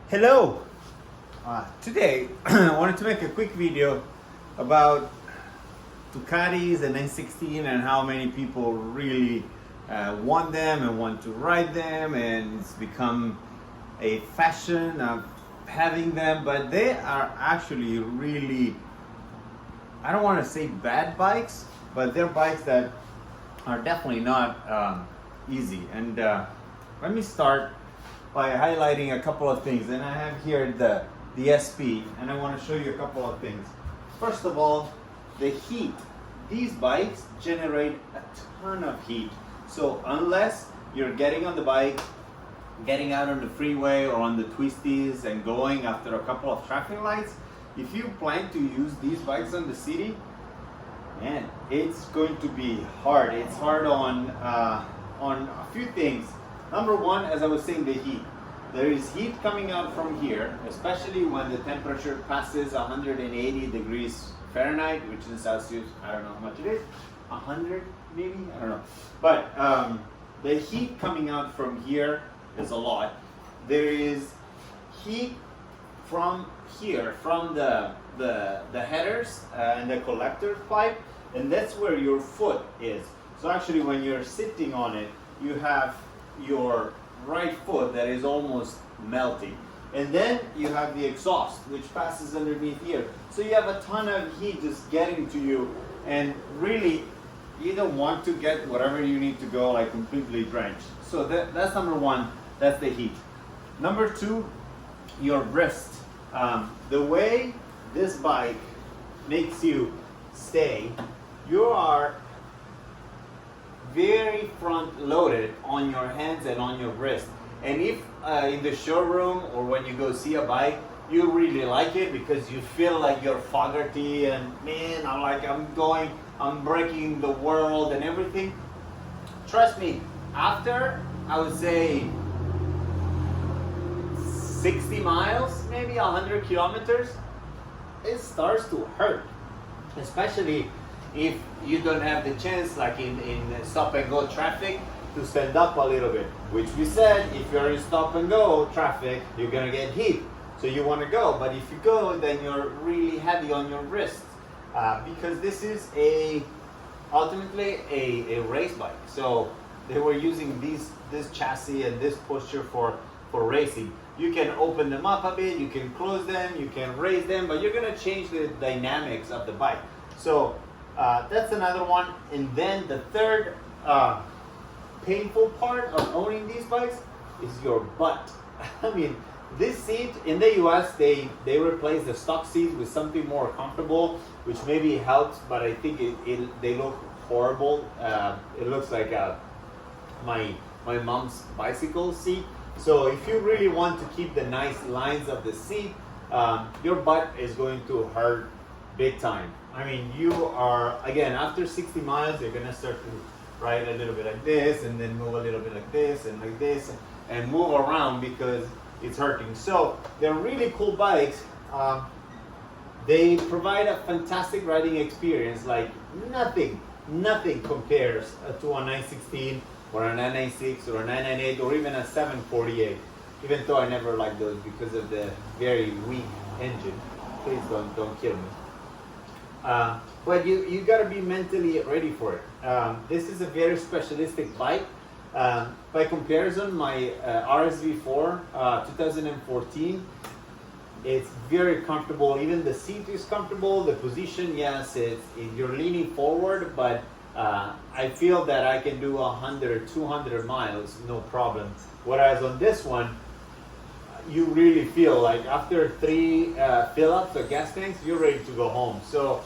Hello! Today I wanted to make a quick video about Ducatis and 916 and how many people really want them and want to ride them, and it's become a fashion of having them, but they are actually really, I don't want to say bad bikes, but they're bikes that are definitely not easy. And let me start by highlighting a couple of things. And I have here the SP, and I want to show you a couple of things. First of all, the heat. These bikes generate a ton of heat. So unless you're getting on the bike, getting out on the freeway or on the twisties and going after a couple of traffic lights, if you plan to use these bikes on the city, man, it's going to be hard. It's hard on a few things. Number one, as I was saying, the heat. There is heat coming out from here, especially when the temperature passes 180 degrees Fahrenheit, which in Celsius, I don't know how much it is, 100 maybe, I don't know. But the heat coming out from here is a lot. There is heat from here, from the headers and the collector pipe, and that's where your foot is. So actually when you're sitting on it, you have your right foot that is almost melting. And then you have the exhaust, which passes underneath here. So you have a ton of heat just getting to you, and really you don't want to get whatever you need to go like completely drenched. So that's number one, that's the heat. Number two, your wrist. The way this bike makes you stay, you are very front loaded on your hands and on your wrist. And if in the showroom or when you go see a bike, you really like it because you feel like you're Fogarty and man, I'm breaking the world and everything. Trust me, after I would say 60 miles, maybe 100 kilometers, it starts to hurt, especially if you don't have the chance, like in stop and go traffic, to stand up a little bit, which we said if you're in stop and go traffic, you're gonna get heat, so you want to go. But if you go, then you're really heavy on your wrists, because this is ultimately a race bike. So they were using this chassis and this posture for racing. You can open them up a bit, you can close them, you can raise them, but you're gonna change the dynamics of the bike. So that's another one. And then the third painful part of owning these bikes is your butt. I mean, this seat in the US, they replaced the stock seat with something more comfortable, which maybe helps, but I think they look horrible. It looks like my mom's bicycle seat. So if you really want to keep the nice lines of the seat, your butt is going to hurt big time. I mean, you are, again, after 60 miles, you're gonna start to ride a little bit like this, and then move a little bit like this, and move around because it's hurting. So they're really cool bikes. They provide a fantastic riding experience. Like nothing compares to a 916 or a 996 or a 998 or even a 748. Even though I never liked those because of the very weak engine. Please don't kill me. But you gotta be mentally ready for it. This is a very specialistic bike. By comparison, my RSV4 2014, it's very comfortable. Even the seat is comfortable. The position, yes, you're leaning forward, but I feel that I can do 100, 200 miles, no problem. Whereas on this one, you really feel like after 3 fill-ups of gas tanks, you're ready to go home. So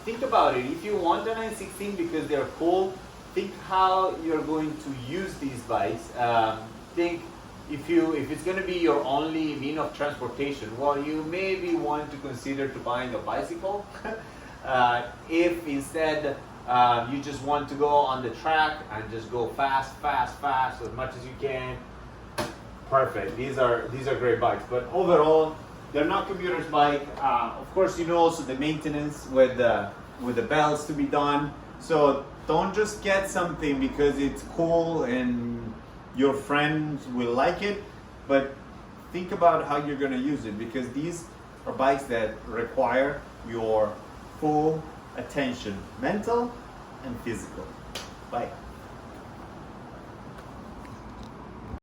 think about it. If you want a 916 because they're cool, think how you're going to use these bikes. Think if it's going to be your only mean of transportation, well, you maybe want to consider to buying a bicycle. If instead you just want to go on the track and just go fast as much as you can, perfect. These are great bikes. But overall, they're not commuter's bike. Of course, you know also the maintenance with the belts to be done. So don't just get something because it's cool and your friends will like it, but think about how you're going to use it, because these are bikes that require your full attention, mental and physical. Bye.